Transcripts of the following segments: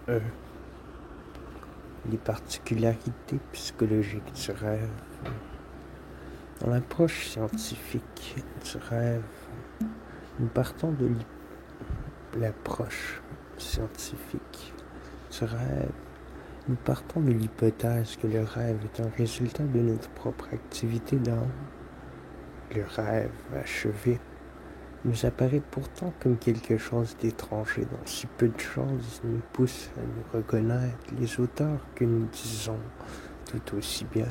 E. Les particularités psychologiques du rêve. Dans l'approche scientifique du rêve, nous partons de l'approche scientifique du rêve. Nous partons de l'hypothèse que le rêve est un résultat de notre propre activité d'âme. Le rêve achevé nous apparaît pourtant comme quelque chose d'étranger dont si peu de choses nous poussent à nous reconnaître les auteurs que nous disons tout aussi bien.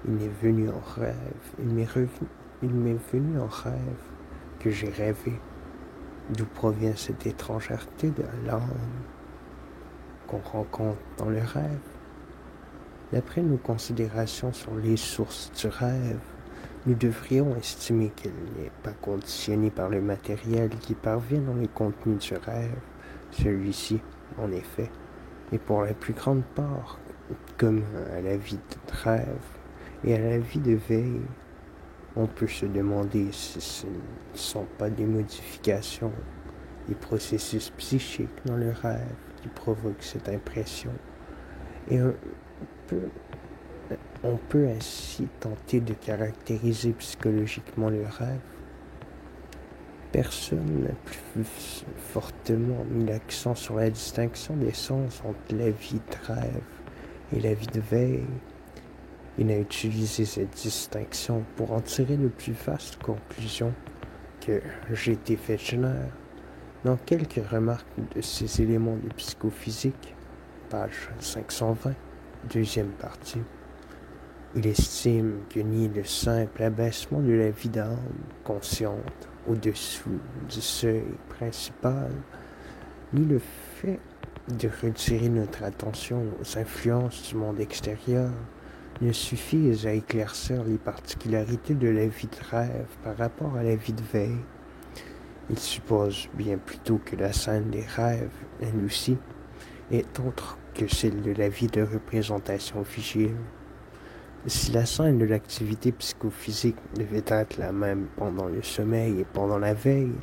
Il m'est venu en rêve, il m'est venu en rêve que j'ai rêvé. D'où provient cette étrangèreté de l'âme qu'on rencontre dans le rêve? D'après nos considérations sur les sources du rêve, nous devrions estimer qu'elle n'est pas conditionnée par le matériel qui parvient dans les contenus du rêve. Celui-ci, en effet, est pour la plus grande part comme à la vie de rêve et à la vie de veille. On peut se demander si ce ne sont pas des modifications, des processus psychiques dans le rêve qui provoquent cette impression. Et on peut ainsi tenter de caractériser psychologiquement le rêve. Personne n'a plus fortement mis l'accent sur la distinction des sens entre la vie de rêve et la vie de veille. Il a utilisé cette distinction pour en tirer de plus vastes conclusions que G.T. Fechner, dans quelques remarques de ces éléments de psychophysique, page 520, deuxième partie. Il estime que ni le simple abaissement de la vie d'âme consciente au-dessous du seuil principal, ni le fait de retirer notre attention aux influences du monde extérieur ne suffisent à éclaircir les particularités de la vie de rêve par rapport à la vie de veille. Il suppose bien plutôt que la scène des rêves, elle aussi, est autre que celle de la vie de représentation vigile. Si la scène de l'activité psychophysique devait être la même pendant le sommeil et pendant la veille,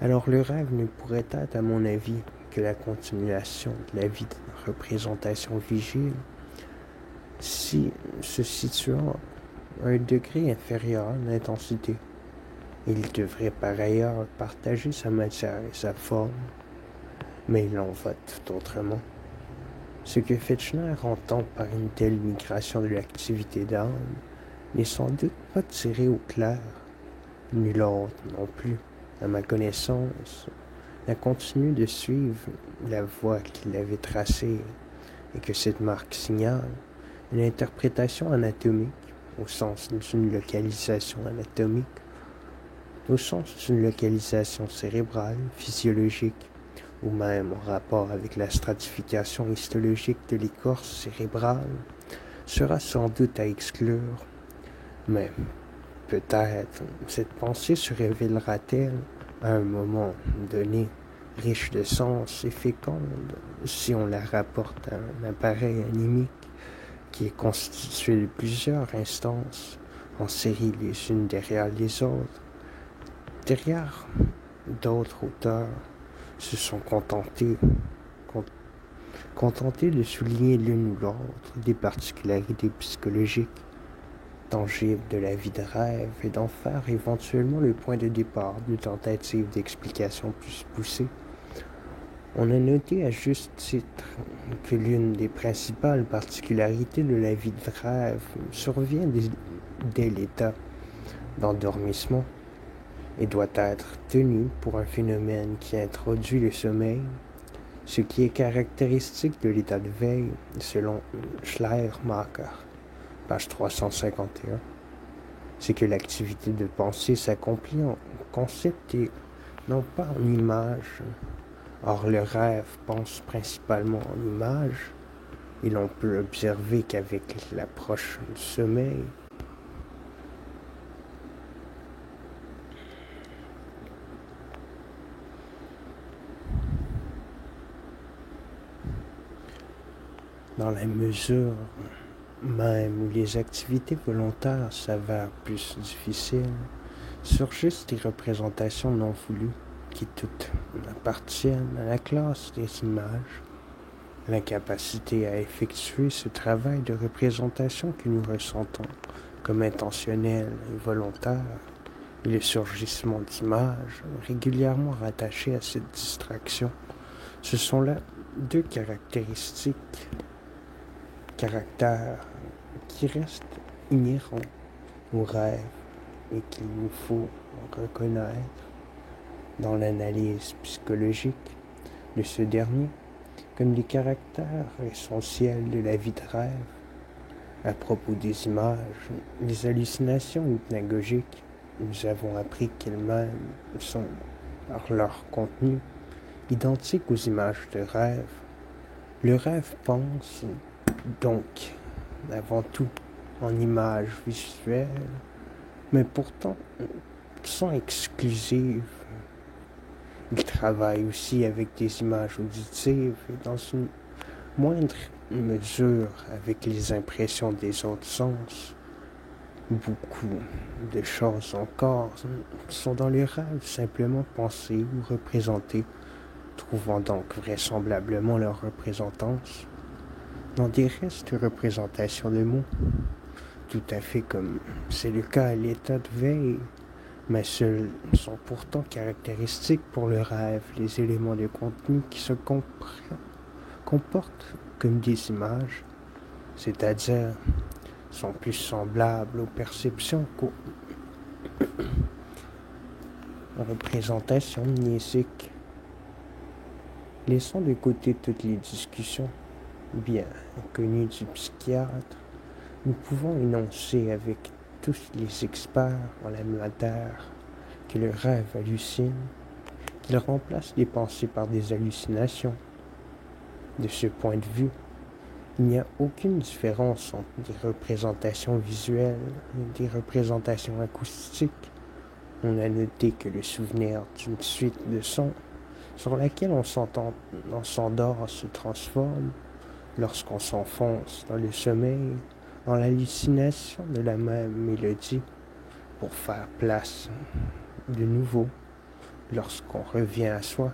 alors le rêve ne pourrait être, à mon avis, que la continuation de la vie de représentation vigile, si se situant à un degré inférieur d'intensité. Il devrait par ailleurs partager sa matière et sa forme, mais il en va tout autrement. Ce que Fechner entend par une telle migration de l'activité d'âme n'est sans doute pas tiré au clair. Nul autre non plus, à ma connaissance, n'a continué de suivre la voie qu'il avait tracée et que cette marque signale une interprétation anatomique au sens d'une localisation anatomique, au sens d'une localisation cérébrale, physiologique, ou même en rapport avec la stratification histologique de l'écorce cérébrale, sera sans doute à exclure. Mais peut-être cette pensée se révélera-t-elle à un moment donné riche de sens et féconde si on la rapporte à un appareil animique qui est constitué de plusieurs instances en série les unes derrière les autres. Derrière d'autres auteurs se sont contentés de souligner l'une ou l'autre des particularités psychologiques tangibles de la vie de rêve et d'en faire éventuellement le point de départ d'une tentative d'explication plus poussée. On a noté à juste titre que l'une des principales particularités de la vie de rêve survient dès l'état d'endormissement et doit être tenue pour un phénomène qui introduit le sommeil, ce qui est caractéristique de l'état de veille selon Schleiermacher, page 351. C'est que l'activité de pensée s'accomplit en concept et non pas en image. Or, le rêve pense principalement en image, et l'on peut observer qu'avec l'approche du sommeil, dans la mesure même où les activités volontaires s'avèrent plus difficiles, surgissent des représentations non voulues qui toutes appartiennent à la classe des images. L'incapacité à effectuer ce travail de représentation que nous ressentons comme intentionnel et volontaire, et le surgissement d'images régulièrement rattachées à cette distraction, ce sont là deux caractères qui restent inhérents au rêve et qu'il nous faut reconnaître dans l'analyse psychologique de ce dernier comme des caractères essentiels de la vie de rêve. À propos des images, les hallucinations hypnagogiques, nous avons appris qu'elles-mêmes sont, par leur contenu, identiques aux images de rêve. Le rêve pense, donc, avant tout, en images visuelles, mais pourtant sans exclusive. Il travaille aussi avec des images auditives et dans une moindre mesure avec les impressions des autres sens. Beaucoup de choses encore sont dans les rêves simplement pensées ou représentées, trouvant donc vraisemblablement leur représentance dans des restes de représentation de mots, tout à fait comme c'est le cas à l'état de veille, mais seuls sont pourtant caractéristiques pour le rêve les éléments de contenu qui se comportent comme des images, c'est-à-dire sont plus semblables aux perceptions qu'aux représentations mnésiques. Laissons de côté toutes les discussions bien connues du psychiatre, nous pouvons énoncer avec tous les experts en la matière que le rêve hallucine, qu'il remplace les pensées par des hallucinations. De ce point de vue, il n'y a aucune différence entre des représentations visuelles et des représentations acoustiques. On a noté que le souvenir d'une suite de sons sur laquelle on s'endort se transforme lorsqu'on s'enfonce dans le sommeil en l'hallucination de la même mélodie pour faire place de nouveau lorsqu'on revient à soi,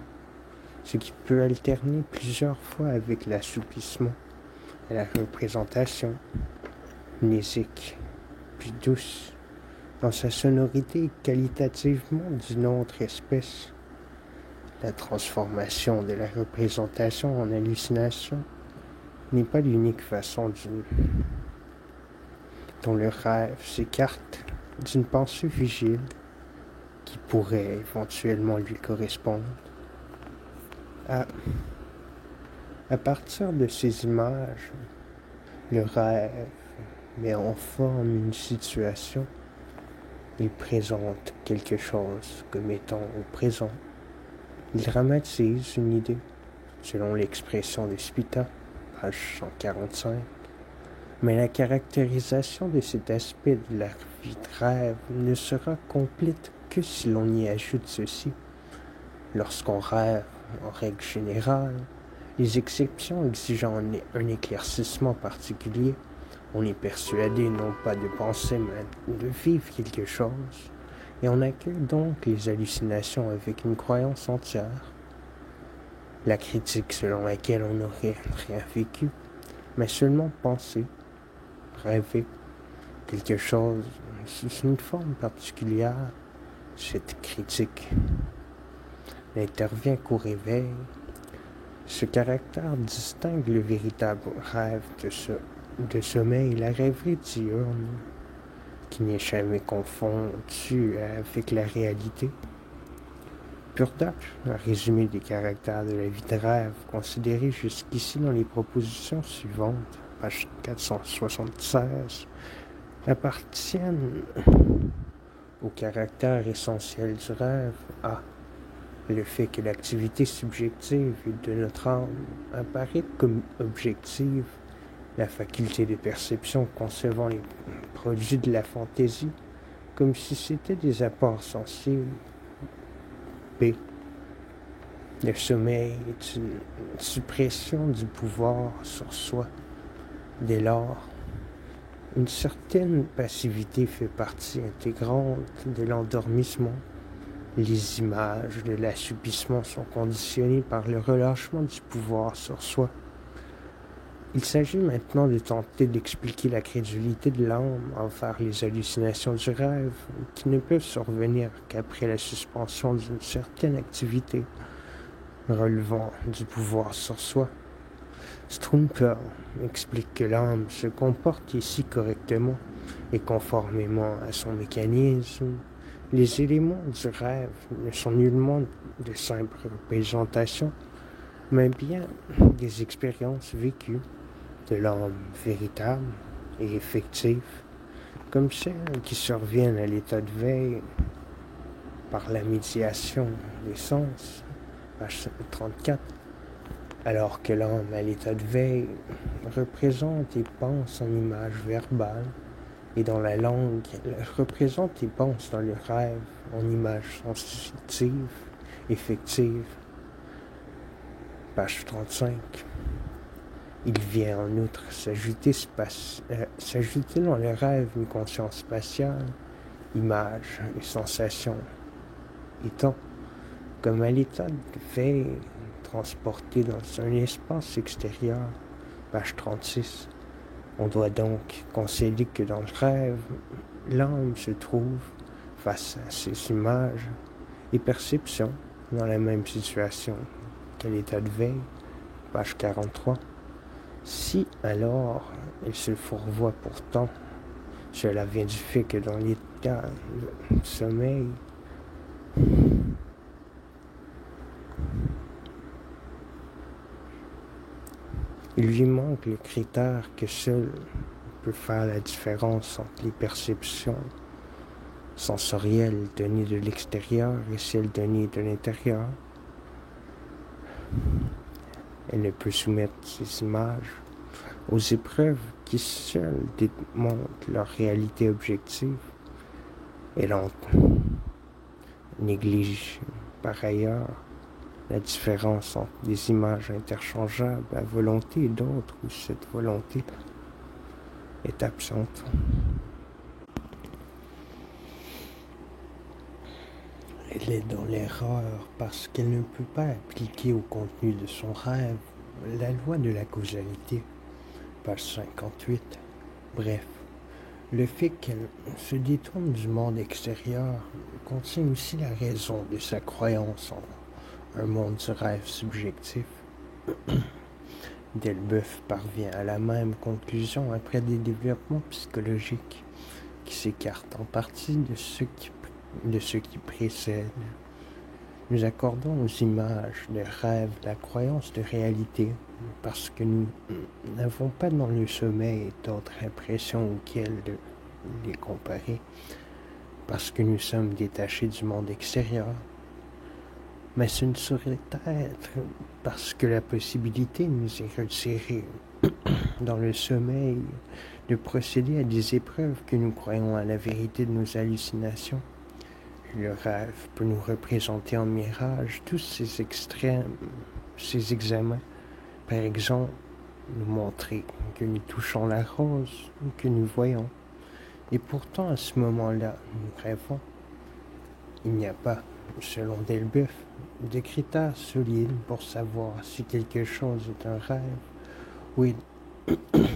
ce qui peut alterner plusieurs fois avec l'assoupissement et la représentation mnésique plus douce dans sa sonorité qualitativement d'une autre espèce. La transformation de la représentation en hallucination n'est pas l'unique façon dont le rêve s'écarte d'une pensée vigile qui pourrait éventuellement lui correspondre. À partir de ces images, le rêve met en forme une situation. Il présente quelque chose comme étant au présent. Il dramatise une idée, selon l'expression de Spita, page 145. Mais la caractérisation de cet aspect de la vie de rêve ne sera complète que si l'on y ajoute ceci. Lorsqu'on rêve, en règle générale, les exceptions exigeant un éclaircissement particulier, on est persuadé non pas de penser, mais de vivre quelque chose, et on accueille donc les hallucinations avec une croyance entière. La critique selon laquelle on n'aurait rien vécu, mais seulement pensé, rêvé, quelque chose sous une forme particulière, cette critique n'intervient qu'au réveil. Ce caractère distingue le véritable rêve de sommeil, la rêverie diurne, qui n'est jamais confondue avec la réalité. Purdock a résumé les caractères de la vie de rêve considérés jusqu'ici dans les propositions suivantes, page 476, appartiennent au caractère essentiel du rêve. A. Le fait que l'activité subjective de notre âme apparaît comme objective, la faculté de perception concevant les produits de la fantaisie comme si c'était des apports sensibles. B. Le sommeil est une suppression du pouvoir sur soi. Dès lors, une certaine passivité fait partie intégrante de l'endormissement. Les images de l'assoupissement sont conditionnées par le relâchement du pouvoir sur soi. Il s'agit maintenant de tenter d'expliquer la crédulité de l'âme envers les hallucinations du rêve qui ne peuvent survenir qu'après la suspension d'une certaine activité relevant du pouvoir sur soi. Strumper explique que l'âme se comporte ici correctement et conformément à son mécanisme. Les éléments du rêve ne sont nullement de simples représentations, mais bien des expériences vécues de l'âme véritable et effective, comme celles qui surviennent à l'état de veille par la médiation des sens, page 34, alors que l'âme à l'état de veille représente et pense en images verbales, et dans la langue, elle représente et pense dans le rêve en images sensitives, effectives, page 35. Il vient en outre s'ajouter dans le rêve une conscience spatiale, images et sensations, étant comme à l'état de veille transporté dans un espace extérieur, page 36. On doit donc concéder que dans le rêve, l'âme se trouve face à ces images et perceptions dans la même situation qu'à l'état de veille, page 43. Si alors elle se fourvoie pourtant, cela vient du fait que dans l'état de sommeil, il lui manque le critère que seul peut faire la différence entre les perceptions sensorielles données de l'extérieur et celles données de l'intérieur. Elle ne peut soumettre ces images aux épreuves qui seules démontrent leur réalité objective. Elle en néglige par ailleurs la différence entre des images interchangeables à volonté et d'autres où cette volonté est absente. Elle est dans l'erreur parce qu'elle ne peut pas appliquer au contenu de son rêve la loi de la causalité, page 58. Bref, le fait qu'elle se détourne du monde extérieur contient aussi la raison de sa croyance en un monde du rêve subjectif. Delboeuf parvient à la même conclusion après des développements psychologiques qui s'écartent en partie de ce qui précède. Nous accordons aux images de rêve la croyance de réalité parce que nous n'avons pas dans le sommeil d'autres impressions auxquelles les comparer, parce que nous sommes détachés du monde extérieur. Mais ce ne saurait être parce que la possibilité nous est retirée dans le sommeil de procéder à des épreuves que nous croyons à la vérité de nos hallucinations. Le rêve peut nous représenter en mirage tous ces extrêmes, ces examens. Par exemple, nous montrer que nous touchons la rose ou que nous voyons. Et pourtant, à ce moment-là, nous rêvons. Il n'y a pas, selon Delboeuf, de critères solides pour savoir si quelque chose est un rêve ou est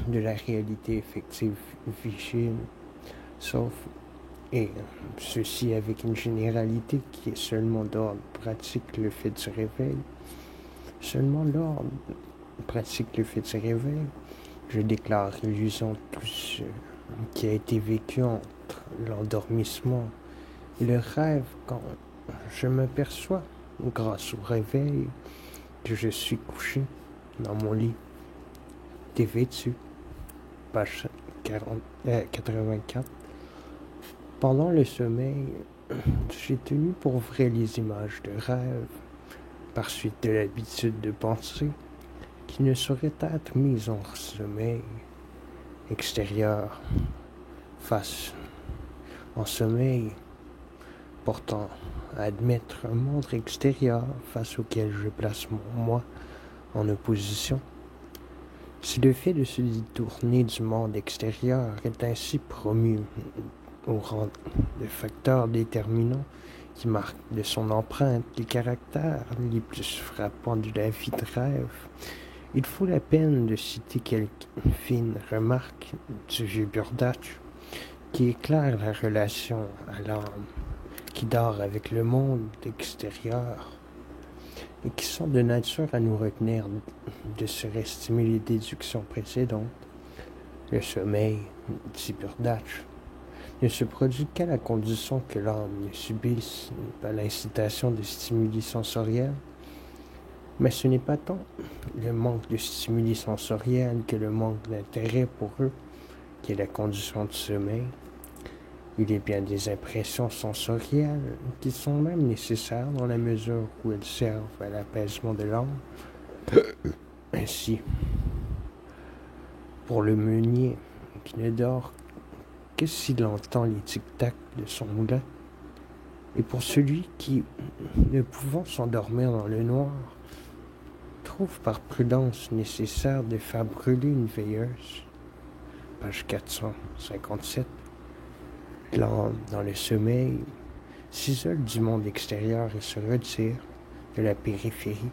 de la réalité effective vigile, sauf et ceci avec une généralité qui est seulement d'ordre pratique le fait du réveil. Seulement l'ordre pratique le fait du réveil. Je déclare illusion tout ce qui a été vécu entre l'endormissement et le rêve quand je m'aperçois, grâce au réveil, que je suis couché dans mon lit, dévêtu, page 84. Pendant le sommeil, j'ai tenu pour vrai les images de rêve, par suite de l'habitude de penser, qui ne sauraient être mises en sommeil extérieur, face en sommeil, portant à admettre un monde extérieur face auquel je place mon moi en opposition. Si le fait de se détourner du monde extérieur est ainsi promu au rang de facteur déterminant qui marque de son empreinte les caractères les plus frappants de la vie de rêve, Il faut la peine de citer quelques fines remarques du vieux Burdach qui éclairent la relation à l'âme qui dort avec le monde extérieur et qui sont de nature à nous retenir de surestimer les déductions précédentes. Le sommeil, dit Burdach, ne se produit qu'à la condition que l'âme ne subisse pas l'incitation de stimuli sensoriels, mais ce n'est pas tant le manque de stimuli sensoriels que le manque d'intérêt pour eux qui est la condition du sommeil. Il est bien des impressions sensorielles qui sont même nécessaires dans la mesure où elles servent à l'apaisement de l'âme. Ainsi, pour le meunier qui ne dort que s'il entend les tic-tac de son moulin, et pour celui qui, ne pouvant s'endormir dans le noir, trouve par prudence nécessaire de faire brûler une veilleuse. Page 457. L'âme, dans le sommeil, s'isole du monde extérieur et se retire de la périphérie.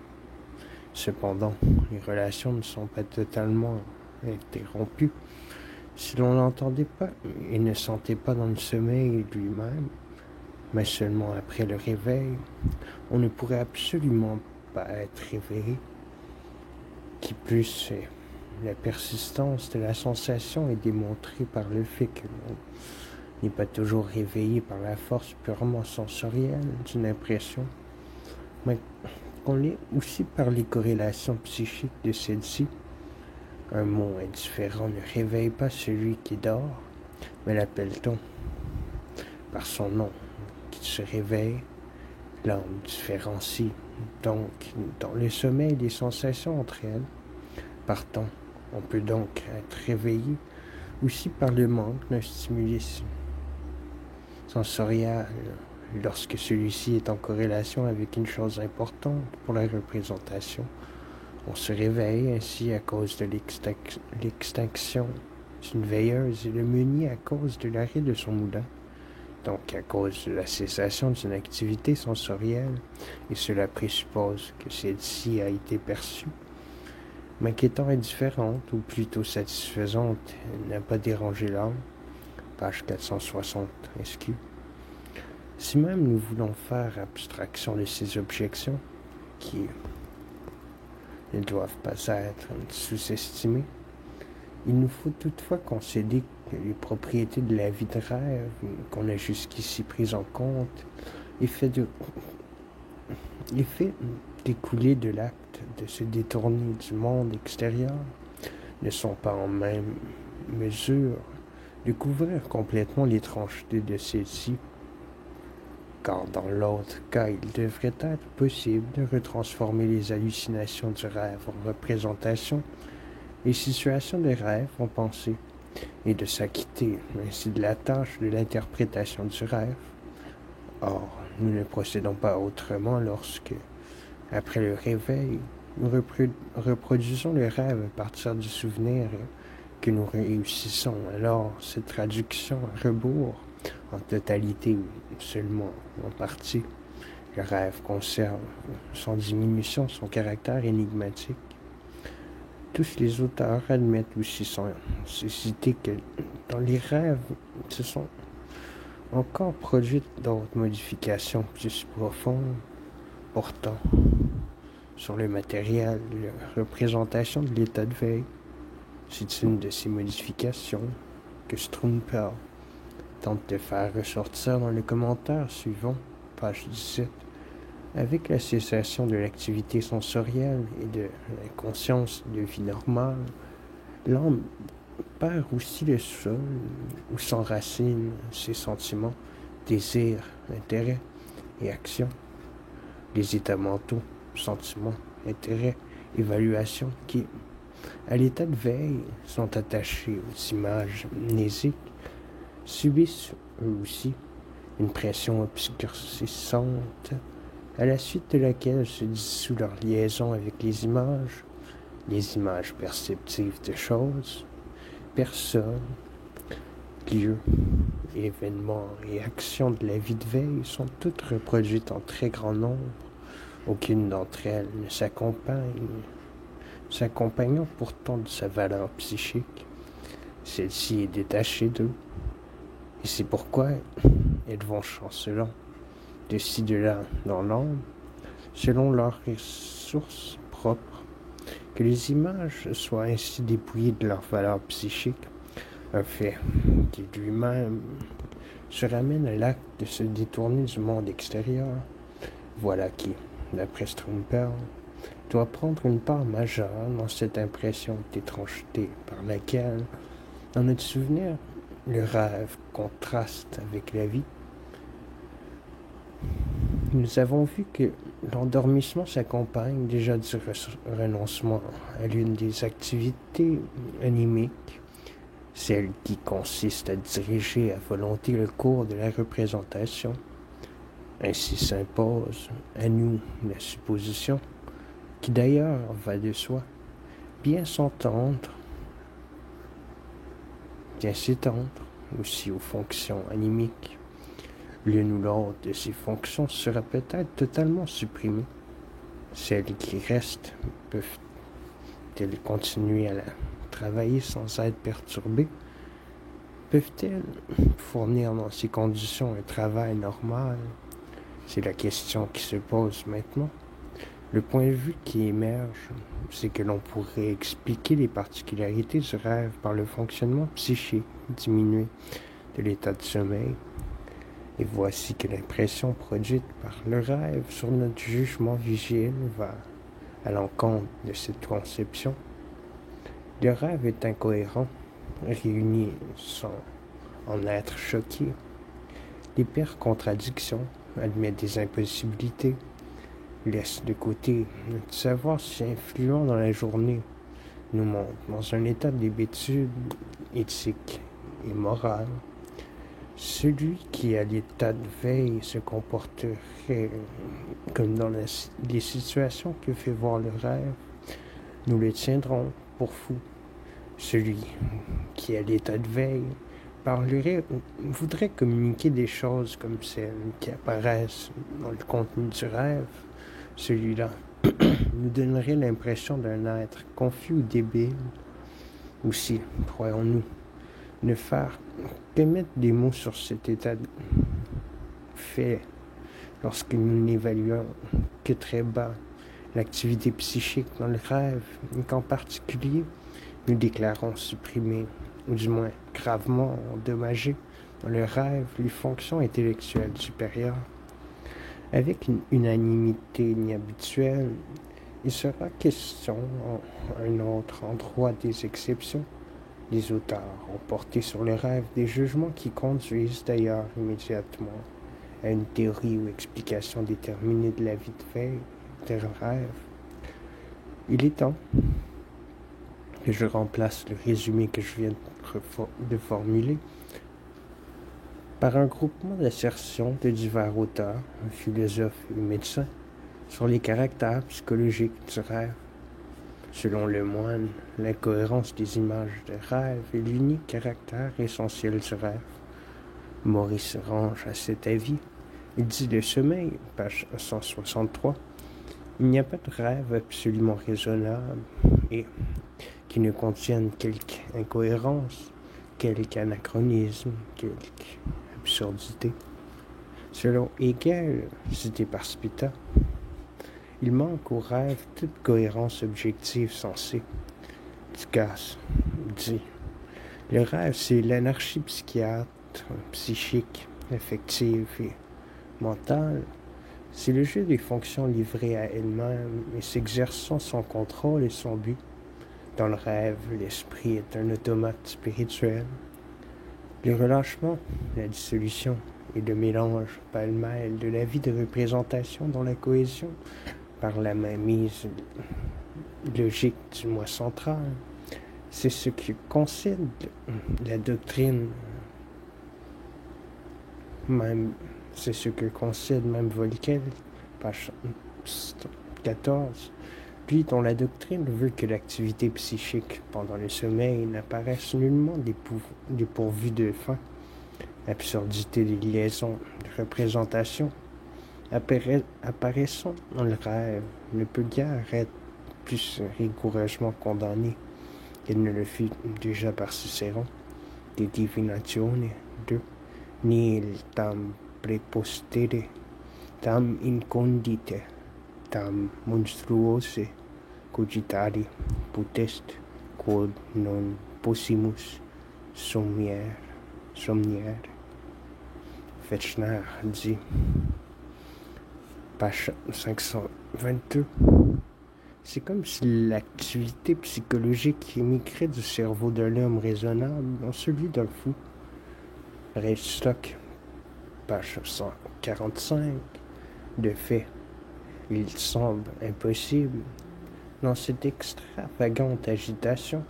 Cependant, les relations ne sont pas totalement interrompues. Si l'on n'entendait pas et ne sentait pas dans le sommeil lui-même, mais seulement après le réveil, on ne pourrait absolument pas être réveillé. Qui plus est, la persistance de la sensation est démontrée par le fait que l'on n'est pas toujours réveillé par la force purement sensorielle d'une impression, mais qu'on l'est aussi par les corrélations psychiques de celle-ci. Un mot indifférent ne réveille pas celui qui dort, mais l'appelle-t-on par son nom qui se réveille. L'âme différencie donc dans le sommeil des sensations entre elles. Partant, on peut donc être réveillé aussi par le manque d'un stimulus sensoriel lorsque celui-ci est en corrélation avec une chose importante pour la représentation. On se réveille ainsi à cause de l'extinction d'une veilleuse et le meunier à cause de l'arrêt de son moulin, donc à cause de la cessation d'une activité sensorielle, et cela présuppose que celle-ci a été perçue. Mais qu'étant indifférente, ou plutôt satisfaisante, elle n'a pas dérangé l'âme. Page 460, SQ. Si même nous voulons faire abstraction de ces objections, qui ne doivent pas être sous-estimées, il nous faut toutefois concéder que les propriétés de la vie de rêve qu'on a jusqu'ici prises en compte est fait découler de l'acte de se détourner du monde extérieur ne sont pas en même mesure de couvrir complètement l'étrangeté de celle-ci, car dans l'autre cas, il devrait être possible de retransformer les hallucinations du rêve en représentation, les situations des rêves en pensée, et de s'acquitter ainsi de la tâche de l'interprétation du rêve. Or, nous ne procédons pas autrement lorsque, après le réveil, nous reproduisons le rêve à partir du souvenir que nous réussissons alors cette traduction à rebours, en totalité ou seulement en partie. Le rêve conserve sans diminution son caractère énigmatique. Tous les auteurs admettent aussi sans cécité que dans les rêves se sont encore produites d'autres modifications plus profondes, portant sur le matériel, la représentation de l'état de veille. C'est une de ces modifications que Strunper tente de faire ressortir dans le commentaire suivant, page 17. Avec la cessation de l'activité sensorielle et de la conscience de vie normale, l'âme perd aussi le sol où s'enracinent ses sentiments, désirs, intérêts et actions. Les états mentaux, sentiments, intérêts, évaluations qui, à l'état de veille, sont attachés aux images mnésiques, subissent eux aussi une pression obscurcissante à la suite de laquelle se dissout leur liaison avec les images perceptives de choses, personnes, lieux, événements et actions de la vie de veille sont toutes reproduites en très grand nombre. Aucune d'entre elles ne s'accompagne s'accompagnant pourtant de sa valeur psychique. Celle-ci est détachée d'eux, et c'est pourquoi elles vont chancelant de ci de là dans l'ombre, selon leurs ressources propres. Que les images soient ainsi dépouillées de leur valeur psychique, un fait qui lui-même se ramène à l'acte de se détourner du monde extérieur. Voilà qui, d'après Stromberg, doit prendre une part majeure dans cette impression d'étrangeté par laquelle, dans notre souvenir, le rêve contraste avec la vie. Nous avons vu que l'endormissement s'accompagne déjà du renoncement à l'une des activités animiques, celle qui consiste à diriger à volonté le cours de la représentation. Ainsi s'impose à nous la supposition, qui d'ailleurs va de soi, bien s'étendre aussi aux fonctions animiques. L'une ou l'autre de ces fonctions sera peut-être totalement supprimée. Celles qui restent peuvent-elles continuer à la travailler sans être perturbées? Peuvent-elles fournir dans ces conditions un travail normal? C'est la question qui se pose maintenant. Le point de vue qui émerge, c'est que l'on pourrait expliquer les particularités du rêve par le fonctionnement psychique diminué de l'état de sommeil. Et voici que l'impression produite par le rêve sur notre jugement vigile va à l'encontre de cette conception. Le rêve est incohérent, réuni sans en être choqué. L'hyper-contradiction admet des impossibilités, laisse de côté notre savoir si influent dans la journée, nous montre dans un état d'hébétude éthique et morale. Celui qui, à l'état de veille, se comporterait comme dans les situations que fait voir le rêve, nous le tiendrons pour fou. Celui qui, à l'état de veille, voudrait communiquer des choses comme celles qui apparaissent dans le contenu du rêve, celui-là nous donnerait l'impression d'un être confus ou débile. Aussi, croyons-nous, ne faire que mettre des mots sur cet état de fait lorsque nous n'évaluons que très bas l'activité psychique dans le rêve, et qu'en particulier nous déclarons supprimer, ou du moins gravement endommagé dans le rêve, les fonctions intellectuelles supérieures. Avec une unanimité inhabituelle, il sera question à un autre endroit des exceptions. Les auteurs ont porté sur le rêve des jugements qui conduisent d'ailleurs immédiatement à une théorie ou explication déterminée de la vie de veille, des rêves. Il est temps que je remplace le résumé que je viens de formuler par un groupement d'assertions de divers auteurs, philosophes et médecins, sur les caractères psychologiques du rêve. Selon le moine, l'incohérence des images de rêve est l'unique caractère essentiel du rêve. Maurice se range à cet avis. Il dit le sommeil, page 163, il n'y a pas de rêve absolument raisonnable et qui ne contienne quelque incohérence, quelque anachronisme, quelque absurdité. Selon Hegel, cité par Spita, il manque au rêve toute cohérence objective sensée. Ducasse dit le rêve, c'est l'anarchie psychique, affective et mentale. C'est le jeu des fonctions livrées à elles-mêmes et s'exerçant son contrôle et son but. Dans le rêve, l'esprit est un automate spirituel. Le relâchement, la dissolution et le mélange pêle-mêle de la vie de représentation dans la cohésion par la mainmise logique du moi central, c'est ce que concède la doctrine, c'est ce que concède même Volkel, page 14, puis dont la doctrine veut que l'activité psychique pendant le sommeil n'apparaisse nullement dépourvue de fin. L'absurdité des liaisons de représentation apparaissant dans le rêve ne peut guère être plus rigoureusement condamné qu'elle ne le fut déjà par Cicéron, de Divinatione 2, nihil tam prepostere, tam incondite, tam monstruose cogitari potest, quod non possimus somniere. Fechner dit, page 522, c'est comme si l'activité psychologique émigrait du cerveau d'un homme raisonnable dans celui d'un fou. Reichstock, page 145, de fait, il semble impossible, dans cette extravagante agitation,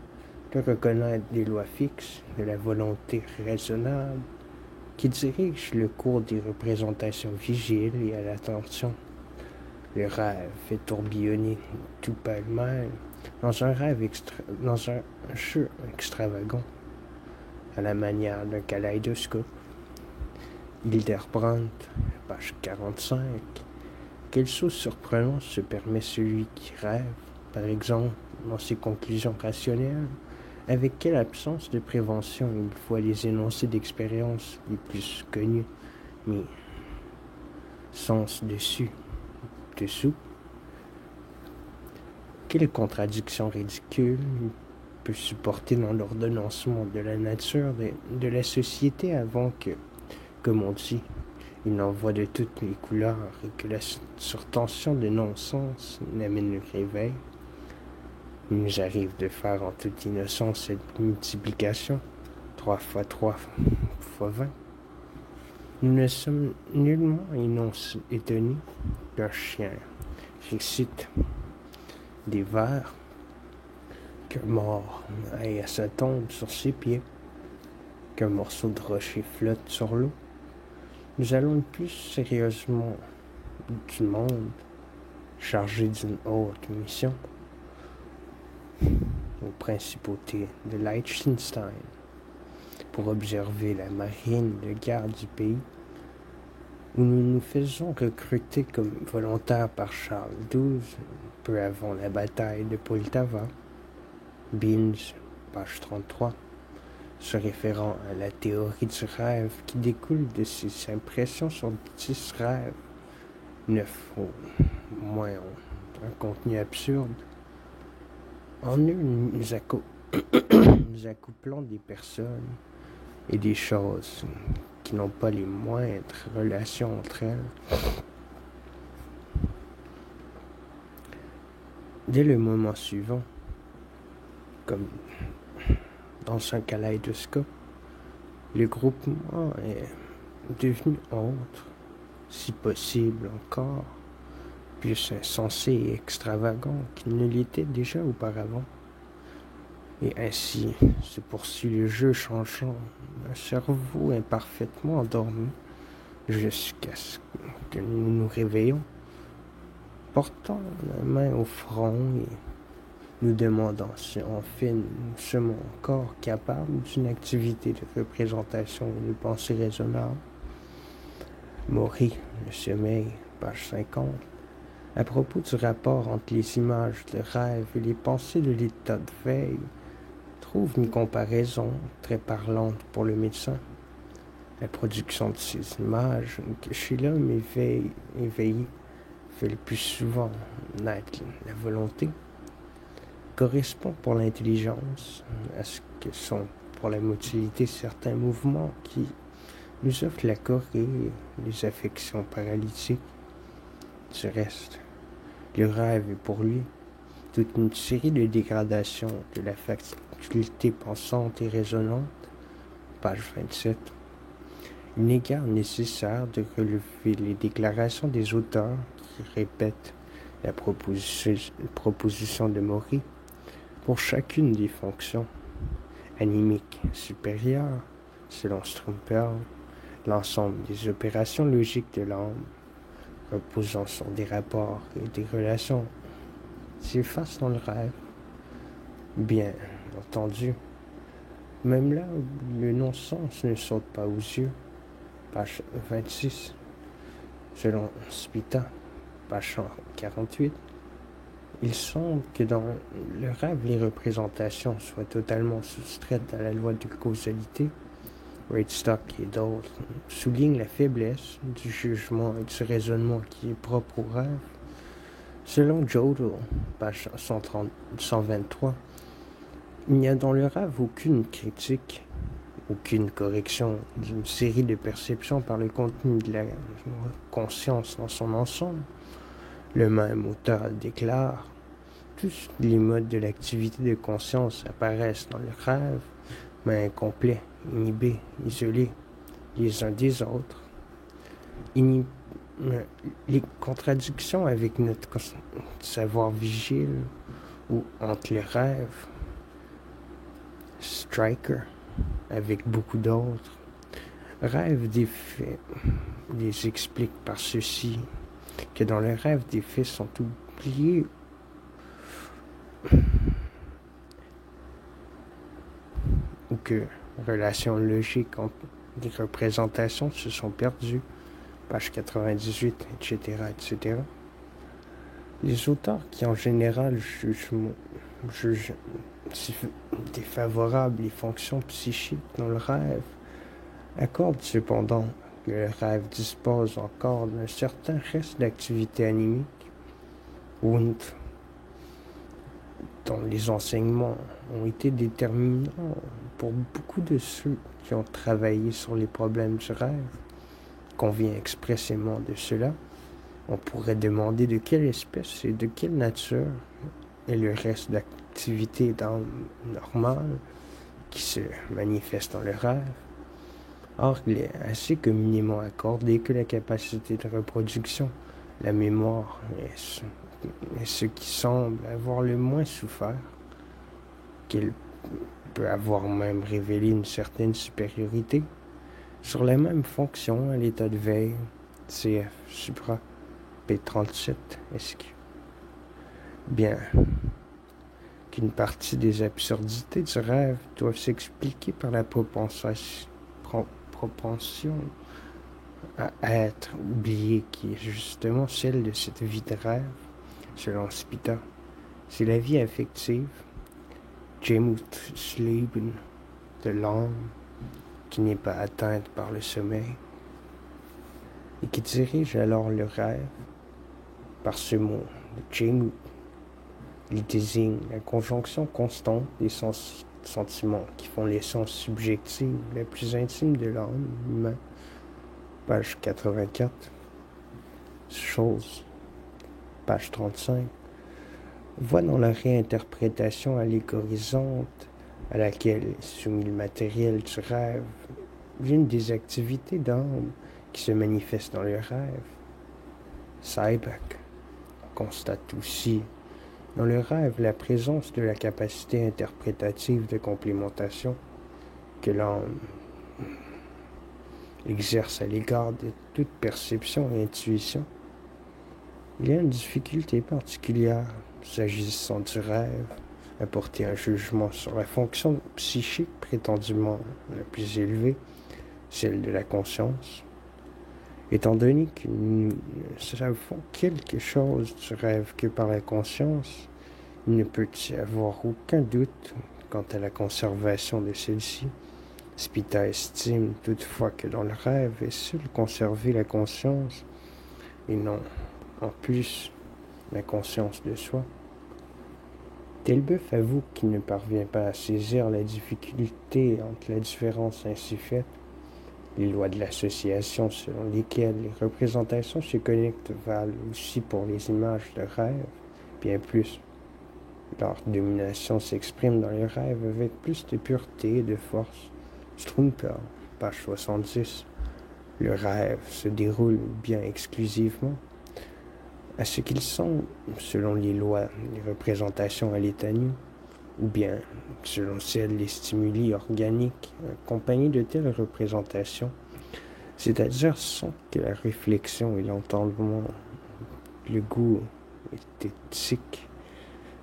de reconnaître des lois fixes de la volonté raisonnable qui dirige le cours des représentations vigiles et à l'attention. Le rêve fait tourbillonner tout pêle-mêle dans un jeu extravagant, à la manière d'un kaléidoscope. Hildebrand, page 45. Quelle chose surprenante se permet celui qui rêve, par exemple, dans ses conclusions rationnelles? Avec quelle absence de prévention il voit les énoncés d'expérience les plus connus, mais sens dessous. Quelle contradiction ridicule il peut supporter dans l'ordonnancement de la nature de la société avant que, comme on dit, il en voit de toutes les couleurs et que la surtension de non-sens n'amène le réveil. Il nous arrive de faire en toute innocence cette multiplication, 3 fois 3 fois 20. Nous ne sommes nullement étonnés qu'un chien récite des vers, qu'un mort aille à sa tombe sur ses pieds, qu'un morceau de rocher flotte sur l'eau. Nous allons le plus sérieusement du monde, chargé d'une haute mission, aux principautés de Liechtenstein, pour observer la marine de guerre du pays, où nous nous faisons recruter comme volontaires par Charles XII, peu avant la bataille de Poltava. Binz, page 33, se référant à la théorie du rêve qui découle de ses impressions sur 10 rêves, 9 au moins ont un contenu absurde. En eux, nous accouplons des personnes et des choses qui n'ont pas les moindres relations entre elles. Dès le moment suivant, comme dans un kaléidoscope, le groupement est devenu autre, si possible encore, plus insensé et extravagant qu'il ne l'était déjà auparavant. Et ainsi se poursuit le jeu changeant un cerveau imparfaitement endormi jusqu'à ce que nous nous réveillons, portant la main au front et nous demandant si en fait nous sommes encore capables d'une activité de représentation et de pensée raisonnable. Maury, le sommeil, page 50. À propos du rapport entre les images de rêve et les pensées de l'état de veille, trouve une comparaison très parlante pour le médecin. La production de ces images, que chez l'homme éveillé fait le plus souvent naître la volonté, correspond pour l'intelligence à ce que sont pour la motilité certains mouvements qui nous offrent la corée et les affections paralytiques. Du reste, le rêve est pour lui toute une série de dégradations de la faculté pensante et raisonnante, page 27. Il n'est guère nécessaire de relever les déclarations des auteurs qui répètent la proposition de Maury pour chacune des fonctions animiques supérieures, selon Strumperl, l'ensemble des opérations logiques de l'âme, reposant sur des rapports et des relations, s'effacent dans le rêve. Bien entendu, même là où le non-sens ne saute pas aux yeux, page 26, selon Spita, page 48, Il semble que dans le rêve, les représentations soient totalement soustraites à la loi de causalité. Stock et d'autres soulignent la faiblesse du jugement et du raisonnement qui est propre au rêve. Selon Jodl, page 123, il n'y a dans le rêve aucune critique, aucune correction d'une série de perceptions par le contenu de la conscience dans son ensemble. Le même auteur déclare: tous les modes de l'activité de conscience apparaissent dans le rêve, mais incomplets, inhibés, isolés les uns des autres. Les contradictions avec notre savoir vigile ou entre les rêves. Stryker, avec beaucoup d'autres, rêve des faits, les explique par ceci, que dans le rêve des faits sont oubliés ou que relations logiques entre les représentations se sont perdues, page 98, etc., etc. Les auteurs qui en général jugent défavorables les fonctions psychiques dans le rêve accordent cependant que le rêve dispose encore d'un certain reste d'activité animique, dont les enseignements ont été déterminants pour beaucoup de ceux qui ont travaillé sur les problèmes du rêve. Convient expressément de cela. On pourrait demander de quelle espèce et de quelle nature est le reste d'activité normale qui se manifeste dans le rêve. Or, il est assez communément accordé que la capacité de reproduction, la mémoire, est ce qui semble avoir le moins souffert, qu'il peut avoir même révélé une certaine supériorité sur la même fonction à l'état de veille, CF supra P37 SQ. Bien qu'une partie des absurdités du rêve doivent s'expliquer par la propension à être oubliée, qui est justement celle de cette vie de rêve, selon Spita. C'est la vie affective, Gemütsleben de l'âme, qui n'est pas atteinte par le sommeil, et qui dirige alors le rêve par ce mot, Gemüt. Il désigne la conjonction constante des sentiments qui font l'essence subjective la plus intime de l'âme humain, page 84. Chose, page 35, voit dans la réinterprétation allégorisante à laquelle est soumis le matériel du rêve l'une des activités d'âme qui se manifeste dans le rêve. Seiberg constate aussi dans le rêve la présence de la capacité interprétative de complémentation que l'âme exerce à l'égard de toute perception et intuition. Il y a une difficulté particulière, s'agissant du rêve, à porter un jugement sur la fonction psychique prétendument la plus élevée, celle de la conscience. Étant donné que nous ne savons quelque chose du rêve que par la conscience, il ne peut y avoir aucun doute quant à la conservation de celle-ci. Spita estime toutefois que dans le rêve est seul conserver la conscience, et non, en plus, la conscience de soi. Delboeuf avoue qu'il ne parvient pas à saisir la difficulté entre la différence ainsi faite. Les lois de l'association selon lesquelles les représentations se connectent valent aussi pour les images de rêve, bien plus. Leur domination s'exprime dans les rêves avec plus de pureté et de force. Strumper, page 70. Le rêve se déroule bien exclusivement à ce qu'ils sont, selon les lois, les représentations à l'état nu, ou bien, selon celles des stimuli organiques, accompagnés de telles représentations, c'est-à-dire sans que la réflexion et l'entendement, le goût esthétique,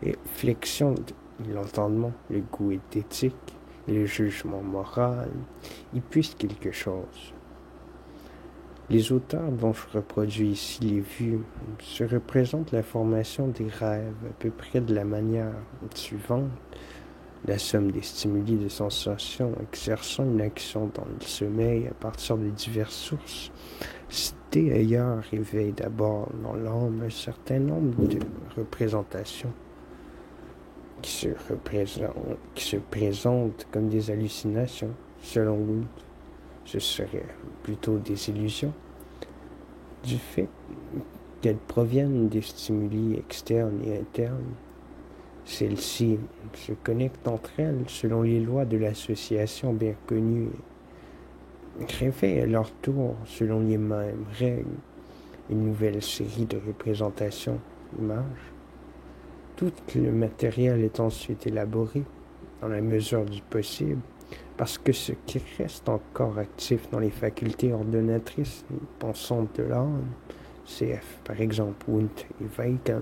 et flexion de l'entendement, le goût esthétique, et le jugement moral, y puissent quelque chose. Les auteurs dont je reproduis ici les vues se représentent la formation des rêves à peu près de la manière suivante. La somme des stimuli de sensations exerçant une action dans le sommeil à partir de diverses sources citées ailleurs réveille d'abord dans l'âme un certain nombre de représentations qui se présentent comme des hallucinations. Selon Wood, ce seraient plutôt des illusions du fait qu'elles proviennent des stimuli externes et internes. Celles-ci se connectent entre elles selon les lois de l'association bien connues et réveillent à leur tour, selon les mêmes règles, une nouvelle série de représentations, images. Tout le matériel est ensuite élaboré, dans la mesure du possible, parce que ce qui reste encore actif dans les facultés ordonnatrices pensantes de l'âme, CF par exemple, Wundt et Weigand,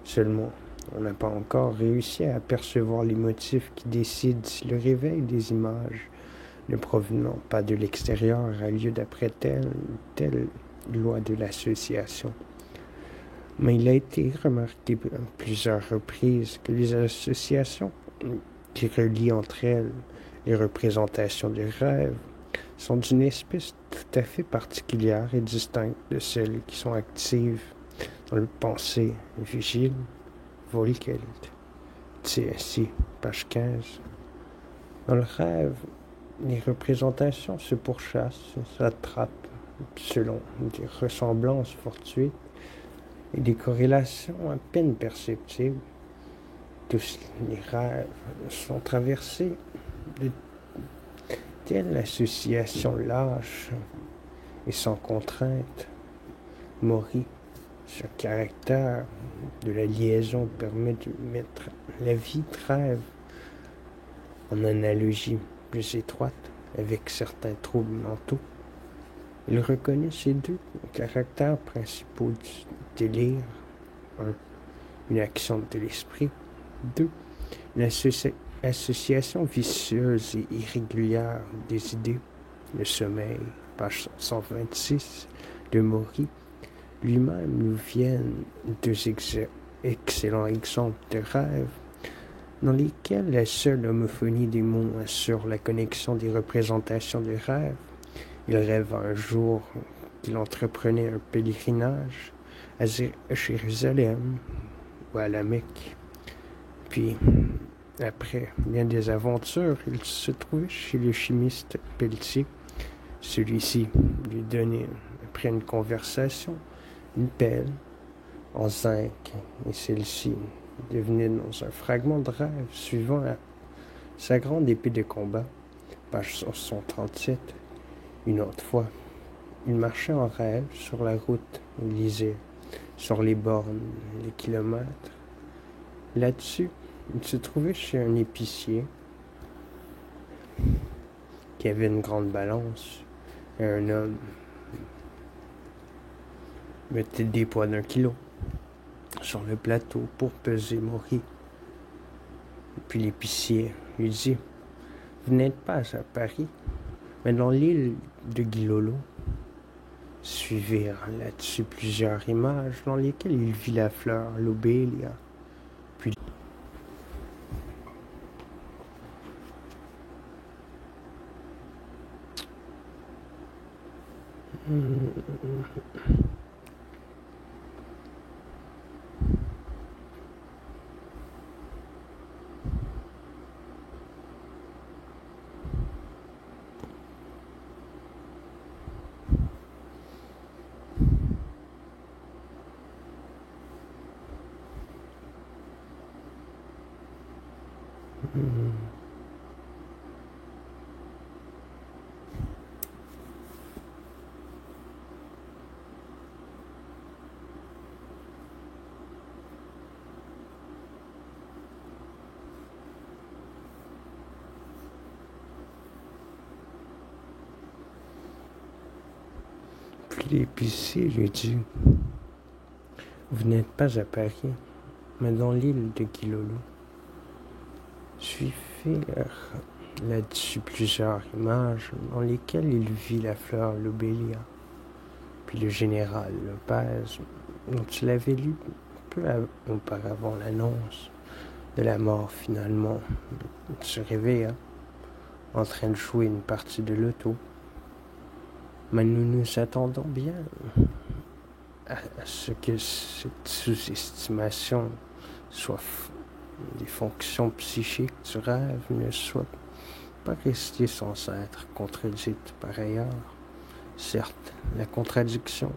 seulement on n'a pas encore réussi à apercevoir les motifs qui décident si le réveil des images ne provenant pas de l'extérieur a lieu d'après telle loi de l'association. Mais il a été remarqué à plusieurs reprises que les associations qui relient entre elles les représentations des rêves sont d'une espèce tout à fait particulière et distincte de celles qui sont actives dans le pensée vigile. Volkelt, CSI, page 15. Dans le rêve, les représentations se pourchassent, s'attrapent selon des ressemblances fortuites et des corrélations à peine perceptibles. Tous les rêves sont traversés de telle association lâche et sans contrainte. Maury, ce caractère de la liaison permet de mettre la vie de rêve en analogie plus étroite avec certains troubles mentaux. Il reconnaît ces deux caractères principaux du délire. 1. Une action de l'esprit. 2. Une association vicieuse et irrégulière des idées. Le sommeil, page 126 de Maury. Lui-même nous viennent deux excellents exemples de rêves dans lesquels la seule homophonie des mots assure la connexion des représentations des rêves. Il rêve un jour qu'il entreprenait un pèlerinage à Jérusalem ou à la Mecque. Puis, après bien des aventures, il se trouvait chez le chimiste Pelletier. Celui-ci lui donnait, après une conversation, une pelle en zinc, et celle-ci devenait dans un fragment de rêve suivant sa grande épée de combat, page 137. Une autre fois, il marchait en rêve sur la route, il lisait sur les bornes, les kilomètres. Là-dessus, il se trouvait chez un épicier qui avait une grande balance, et un homme mettait des poids d'1 kilo sur le plateau pour peser Maury. Puis l'épicier lui dit: « Vous n'êtes pas à Paris, mais dans l'île de Guilolo. » Suivirent là-dessus plusieurs images dans lesquelles il vit la fleur Lobélia. Puis l'épicier lui dit: « Vous n'êtes pas à Paris, mais dans l'île de Guilolo. » Suivirent là-dessus plusieurs images dans lesquelles il vit la fleur Lobélia. puis le général Lopez, dont il avait lu peu auparavant l'annonce de la mort finalement, se réveilla en train de jouer une partie de loto. Mais nous nous attendons bien à ce que cette sous-estimation soit des fonctions psychiques du rêve ne soit pas restée sans être contredite par ailleurs. Certes, la contradiction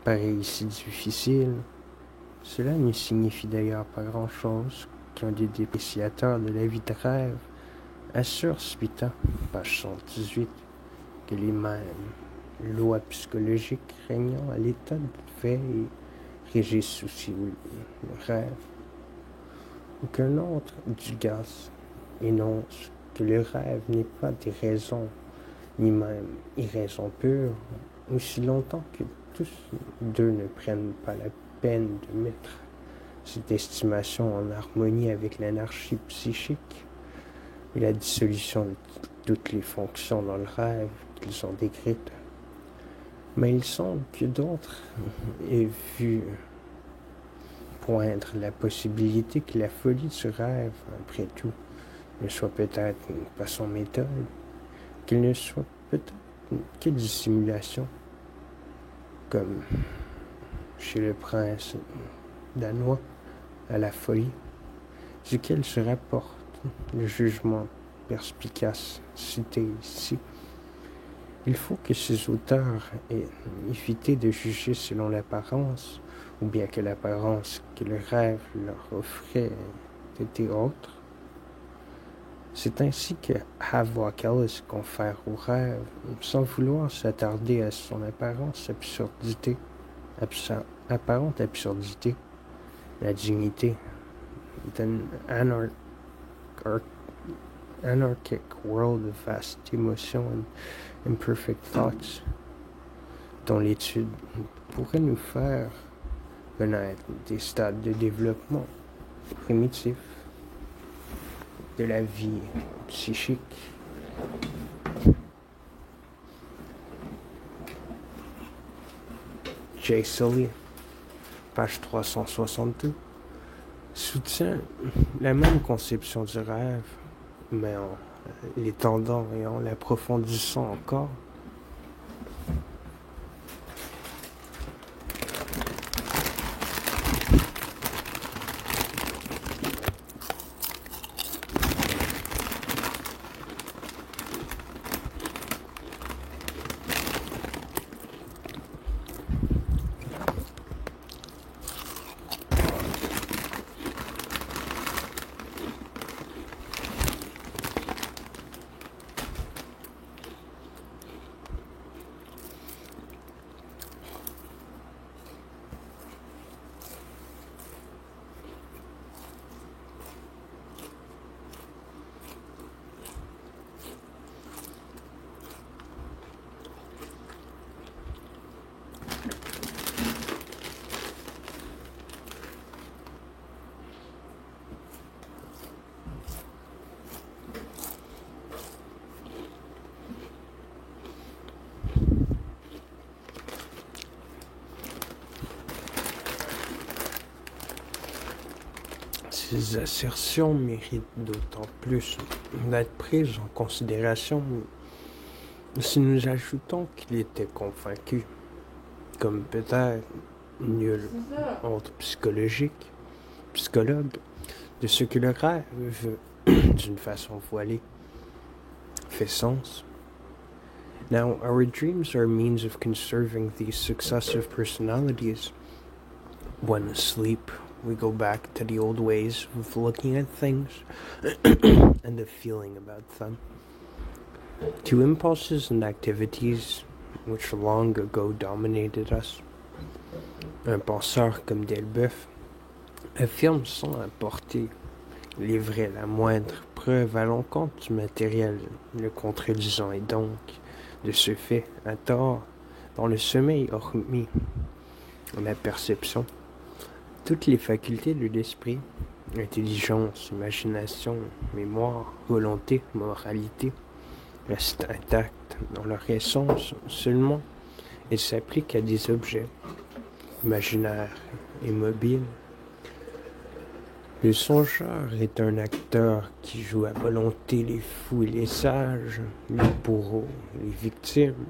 paraît ici difficile. Cela ne signifie d'ailleurs pas grand-chose qu'un des dépréciateurs de la vie de rêve assure suite page 118, que les mêmes lois psychologiques régnant à l'état de veille régissent aussi le rêve. Aucun autre du gaz énonce que le rêve n'est pas des raisons, ni même irraison pure, aussi longtemps que tous deux ne prennent pas la peine de mettre cette estimation en harmonie avec l'anarchie psychique et la dissolution de toutes les fonctions dans le rêve qu'ils ont décrites. Mais il semble que d'autres aient vu poindre la possibilité que la folie du rêve, après tout, ne soit peut-être pas son méthode, qu'il ne soit peut-être que dissimulation, comme chez le prince danois à la folie, duquel se rapporte le jugement perspicace cité ici. Il faut que ces auteurs aient évité de juger selon l'apparence, ou bien que l'apparence que le rêve leur offrait était autre. C'est ainsi que Havelock Ellis confère au rêve, sans vouloir s'attarder à son apparente absurdité, la dignité d'un anarchic world of vast emotions and imperfect thoughts, dont l'étude pourrait nous faire connaître des stades de développement primitifs de la vie psychique. J. Sully, page 362, soutient la même conception du rêve, mais en l'étendant et en l'approfondissant encore. Ces assertions méritent d'autant plus d'être prises en considération si nous ajoutons qu'il était convaincu, comme peut-être nul autre psychologue, de ce que le rêve, d'une façon voilée, fait sens. Now, our dreams are a means of conserving these successive personalities. When asleep, we go back to the old ways of looking at things and of feeling about them, to impulses and activities which long ago dominated us. Un penseur comme Delboeuf affirme sans apporter, il est vrai, la moindre preuve à l'encontre du matériel, le contredisant, et donc, de ce fait, à tort, dans le sommeil hormis la perception, toutes les facultés de l'esprit, intelligence, imagination, mémoire, volonté, moralité, restent intactes dans leur essence seulement, Elle s'applique à des objets imaginaires et mobiles. Le songeur est un acteur qui joue à volonté les fous et les sages, les bourreaux, les victimes,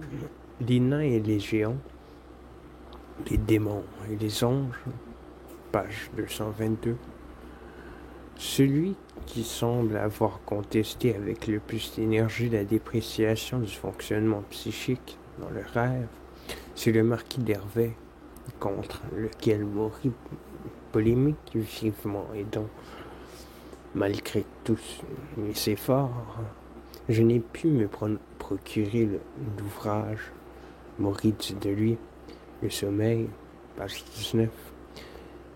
les nains et les géants, les démons et les anges. Page 222. Celui qui semble avoir contesté avec le plus d'énergie la dépréciation du fonctionnement psychique dans le rêve, c'est le marquis d'Hervey, contre lequel Maury polémique vivement et dont, malgré tous mes efforts, je n'ai pu me procurer l'ouvrage. Maury dit de lui, le sommeil, page 19,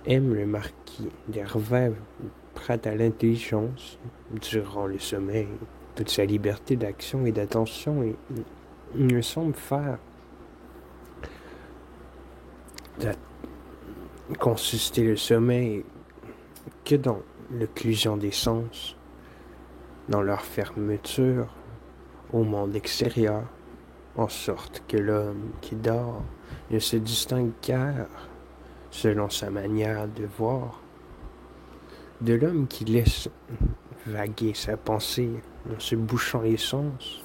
aime le marquis d'Hervey prête à l'intelligence durant le sommeil, toute sa liberté d'action et d'attention, et il ne semble faire consister le sommeil que dans l'occlusion des sens, dans leur fermeture au monde extérieur, en sorte que l'homme qui dort ne se distingue guère, selon sa manière de voir, de l'homme qui laisse vaguer sa pensée en se bouchant les sens.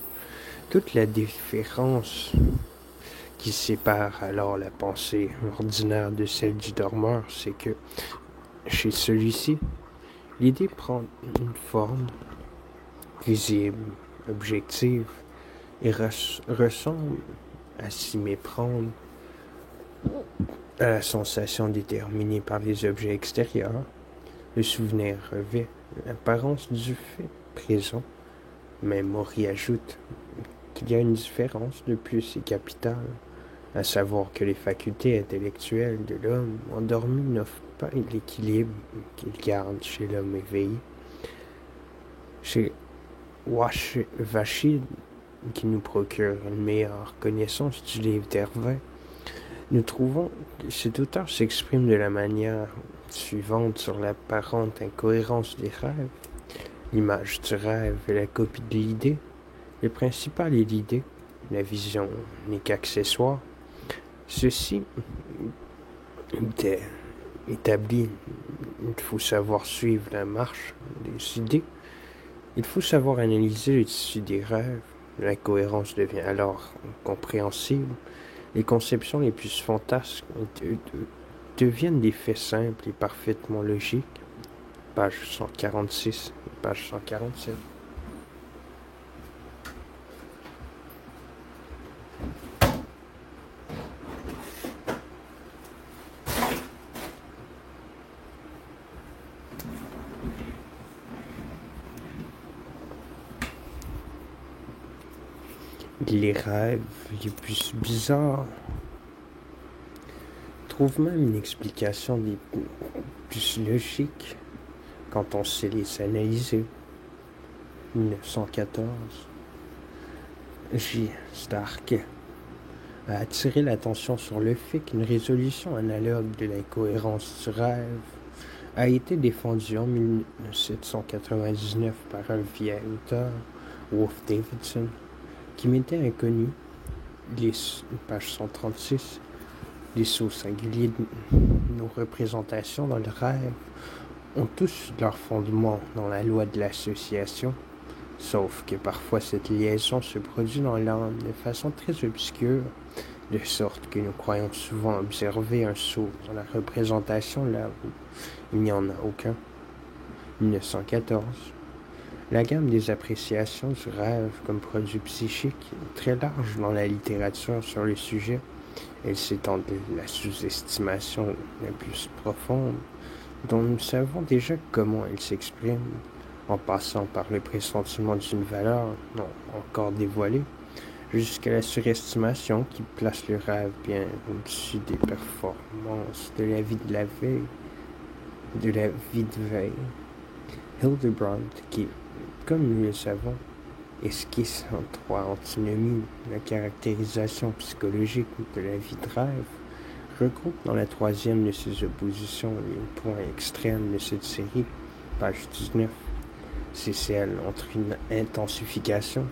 Toute la différence qui sépare alors la pensée ordinaire de celle du dormeur, c'est que chez celui-ci, l'idée prend une forme visible, objective, et ressemble à s'y méprendre à la sensation déterminée par les objets extérieurs. Le souvenir revêt l'apparence du fait présent, mais Maury ajoute qu'il y a une différence de plus et capitale, à savoir que les facultés intellectuelles de l'homme endormi n'offrent pas l'équilibre qu'il garde chez l'homme éveillé. Chez Vachid, qui nous procure une meilleure connaissance du livre d'Hervey, nous trouvons que cet auteur s'exprime de la manière suivante sur l'apparente incohérence des rêves. L'image du rêve est la copie de l'idée. Le principal est l'idée. La vision n'est qu'accessoire. Ceci était établi. Il faut savoir suivre la marche des idées. Il faut savoir analyser le tissu des rêves. L'incohérence devient alors compréhensible. Les conceptions les plus fantasques deviennent des faits simples et parfaitement logiques. Page 146 et page 147. Les rêves les plus bizarres trouvent même une explication des plus logiques quand on sait les analyser. 1914. J. Stark a attiré l'attention sur le fait qu'une résolution analogue de l'incohérence du rêve a été défendue en 1799 par un vieil auteur, Wolfe Davidson, qui m'était inconnu. Page 136. Les sauts singuliers de nos représentations dans le rêve ont tous leur fondement dans la loi de l'association, sauf que parfois cette liaison se produit dans l'âme de façon très obscure, de sorte que nous croyons souvent observer un saut dans la représentation là où il n'y en a aucun. 1914. La gamme des appréciations du rêve comme produit psychique est très large dans la littérature sur le sujet. Elle s'étend de la sous-estimation la plus profonde, dont nous savons déjà comment elle s'exprime, en passant par le pressentiment d'une valeur non encore dévoilée, jusqu'à la surestimation qui place le rêve bien au-dessus des performances de la vie de la veille, Hildebrand, qui, comme nous le savons, esquisse en trois antinomies la caractérisation psychologique de la vie de rêve, regroupe dans la troisième de ses oppositions les points extrêmes de cette série, page 19. C'est celle entre une intensification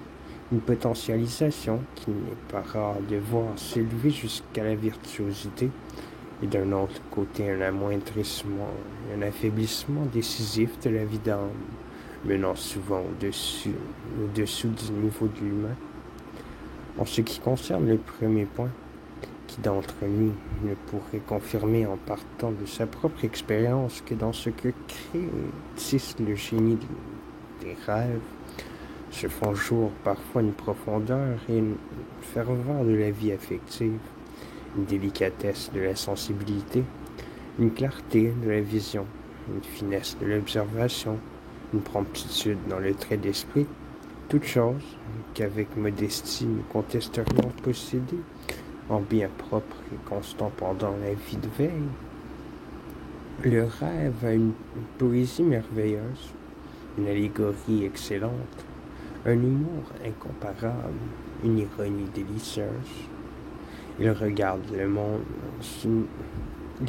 une potentialisation qui n'est pas rare de voir s'élever jusqu'à la virtuosité, et d'un autre côté un amoindrissement, un affaiblissement décisif de la vie d'âme, menant souvent au-dessous du niveau de l'humain. En ce qui concerne le premier point, qui d'entre nous ne pourrait confirmer en partant de sa propre expérience que dans ce que crée tisse le génie des rêves, se font jour parfois une profondeur et une ferveur de la vie affective, une délicatesse de la sensibilité, une clarté de la vision, une finesse de l'observation, une promptitude dans le trait d'esprit, toutes choses qu'avec modestie nous contesterions posséder en bien propre et constant pendant la vie de veille. Le rêve a une poésie merveilleuse, une allégorie excellente, un humour incomparable, une ironie délicieuse. Il regarde le monde sous une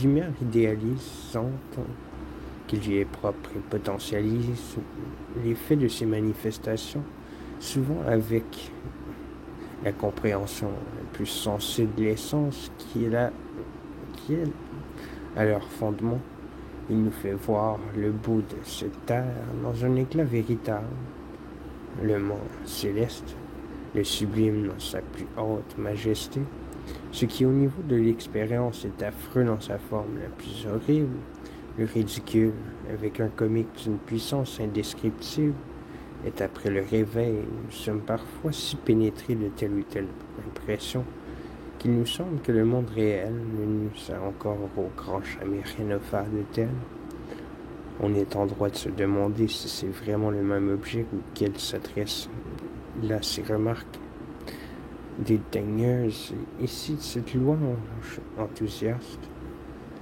lumière idéalisante qui lui est propre et potentialise l'effet de ses manifestations, souvent avec la compréhension la plus sensée de l'essence qui est à leur fondement. Il nous fait voir le beau de cette terre dans un éclat véritable, le monde céleste, le sublime dans sa plus haute majesté, ce qui au niveau de l'expérience est affreux dans sa forme la plus horrible, le ridicule, avec un comique d'une puissance indescriptible, est après le réveil, nous sommes parfois si pénétrés de telle ou telle impression qu'il nous semble que le monde réel ne nous a encore au grand jamais rien offert de tel. On est en droit de se demander si c'est vraiment le même objet auquel s'adressent là ces remarques dédaigneuses ici de cette louange enthousiaste.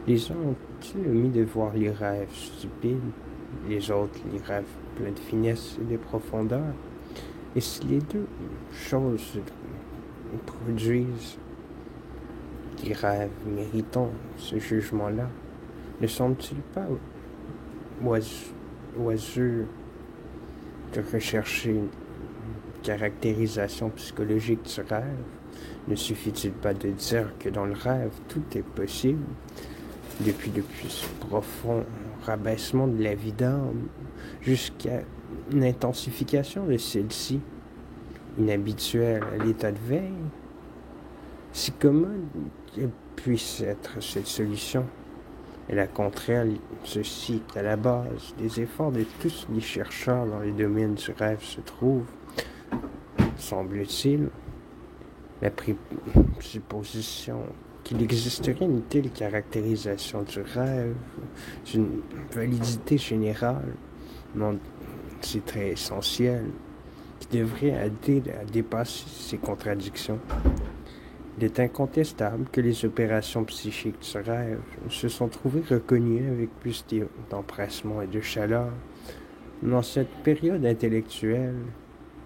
Les uns ont-ils omis de voir les rêves stupides, les autres les rêves pleins de finesse et de profondeur? Et si les deux choses produisent des rêves méritant ce jugement-là, ne semble-t-il pas oiseux de rechercher une caractérisation psychologique du rêve? Ne suffit-il pas de dire que dans le rêve, tout est possible, depuis le plus profond rabaissement de la vie d'âme jusqu'à une intensification de celle-ci, inhabituelle à l'état de veille? Si commode qu'elle puisse être cette solution, elle a contre elle ceci qu'à la base des efforts de tous les chercheurs dans les domaines du rêve se trouve, semble-t-il, la présupposition qu'il existerait une telle caractérisation du rêve, d'une validité générale, non, c'est très essentiel, qui devrait aider à dépasser ces contradictions. Il est incontestable que les opérations psychiques du rêve se sont trouvées reconnues avec plus d'empressement et de chaleur dans cette période intellectuelle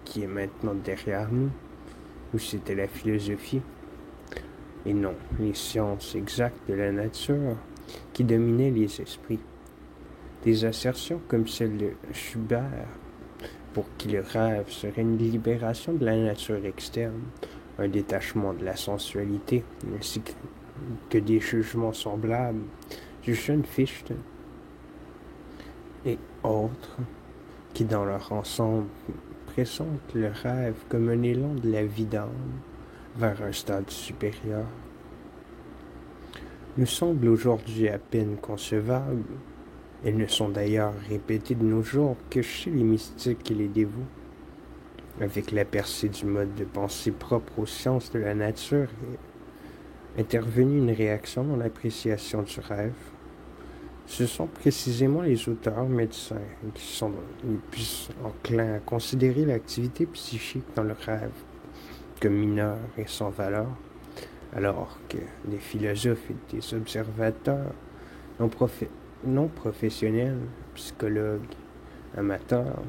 qui est maintenant derrière nous, où c'était la philosophie, et non les sciences exactes de la nature qui dominaient les esprits. Des assertions comme celle de Schubert, pour qui le rêve serait une libération de la nature externe, un détachement de la sensualité, ainsi que des jugements semblables du jeune Fichte et autres, qui dans leur ensemble pressentent le rêve comme un élan de la vie d'âme vers un stade supérieur, nous semblent aujourd'hui à peine concevables. Elles ne sont d'ailleurs répétées de nos jours que chez les mystiques et les dévots. Avec la percée du mode de pensée propre aux sciences de la nature est intervenue une réaction dans l'appréciation du rêve. Ce sont précisément les auteurs médecins qui sont les plus enclins à considérer l'activité psychique dans le rêve comme mineure et sans valeur, alors que les philosophes et des observateurs non professionnels, psychologues, amateurs,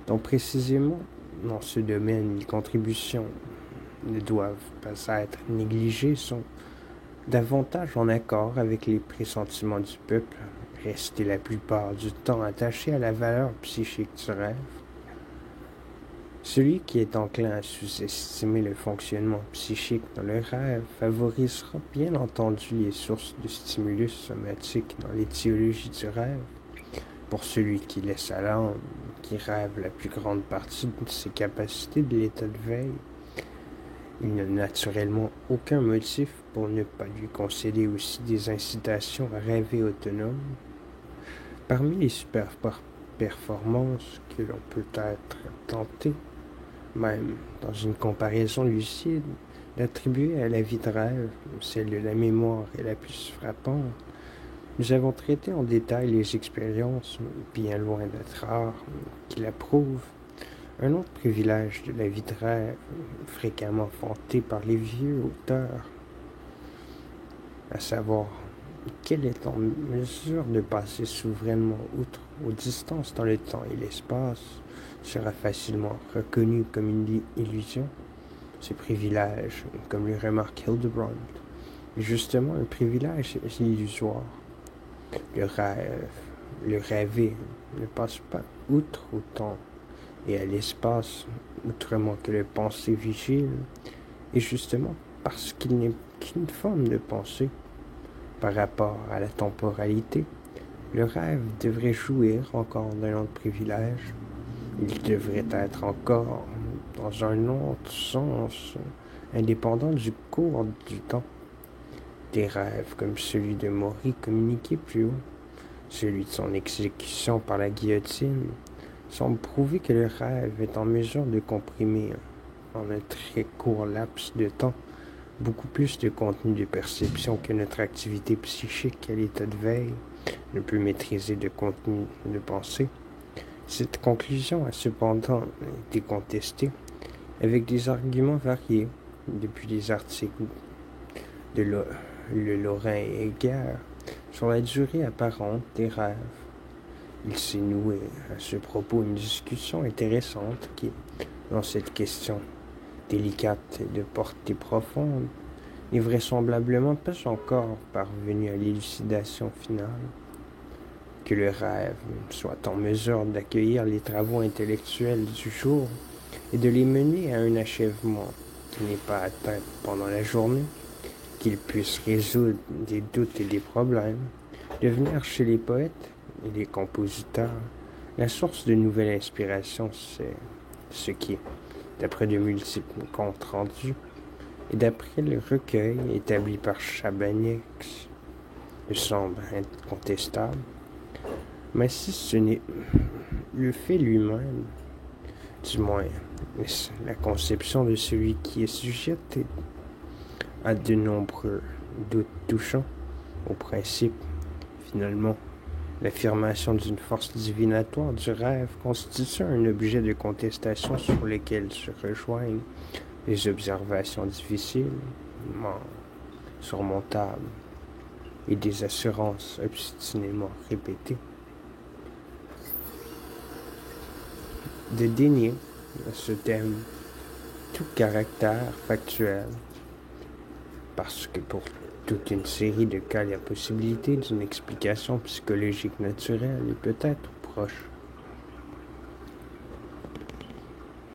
dont précisément dans ce domaine les contributions ne doivent pas être négligées, sont davantage en accord avec les pressentiments du peuple, restés la plupart du temps attachés à la valeur psychique du rêve. Celui qui est enclin à sous-estimer le fonctionnement psychique dans le rêve favorisera bien entendu les sources de stimulus somatiques dans l'étiologie du rêve. Pour celui qui laisse à l'âme, qui rêve la plus grande partie de ses capacités de l'état de veille, il n'a naturellement aucun motif pour ne pas lui concéder aussi des incitations à rêver autonome. Parmi les super performances que l'on peut être tenté, même dans une comparaison lucide, d'attribuer à la vie de rêve, celle de la mémoire est la plus frappante. Nous avons traité en détail les expériences, bien loin d'être rares, qui la prouvent. Un autre privilège de la vie de rêve, fréquemment vanté par les vieux auteurs, à savoir qu'elle est en mesure de passer souverainement outre aux distances dans le temps et l'espace, sera facilement reconnu comme une illusion. Ce privilège, comme le remarque Hildebrand, est justement un privilège illusoire. Le rêvé ne passe pas outre au temps et à l'espace, autrement que le penser vigile, et justement parce qu'il n'est qu'une forme de pensée par rapport à la temporalité, le rêve devrait jouir encore d'un autre privilège. Il devrait être encore, dans un autre sens, indépendant du cours du temps. Des rêves comme celui de Maury communiqué plus haut, celui de son exécution par la guillotine, semble prouver que le rêve est en mesure de comprimer, en un très court laps de temps, beaucoup plus de contenu de perception que notre activité psychique à l'état de veille ne peut maîtriser de contenu de pensée. Cette conclusion a cependant été contestée avec des arguments variés, depuis les articles de Le Lorrain et Guerre sur la durée apparente des rêves. Il s'est noué à ce propos une discussion intéressante qui, dans cette question délicate et de portée profonde, n'est vraisemblablement pas encore parvenue à l'élucidation finale. Que le rêve soit en mesure d'accueillir les travaux intellectuels du jour et de les mener à un achèvement qui n'est pas atteint pendant la journée, qu'il puisse résoudre des doutes et des problèmes, devenir chez les poètes et les compositeurs la source de nouvelles inspirations, c'est ce qui, d'après de multiples comptes rendus et d'après le recueil établi par Chabanix, me semble incontestable. Mais si ce n'est le fait lui-même, du moins la conception de celui qui est sujet à de nombreux doutes touchants au principe, finalement, l'affirmation d'une force divinatoire du rêve constitue un objet de contestation sur lequel se rejoignent les observations difficiles, surmontables, et des assurances obstinément répétées. De dénier à ce thème tout caractère factuel, parce que pour toute une série de cas, la possibilité d'une explication psychologique naturelle est peut-être proche.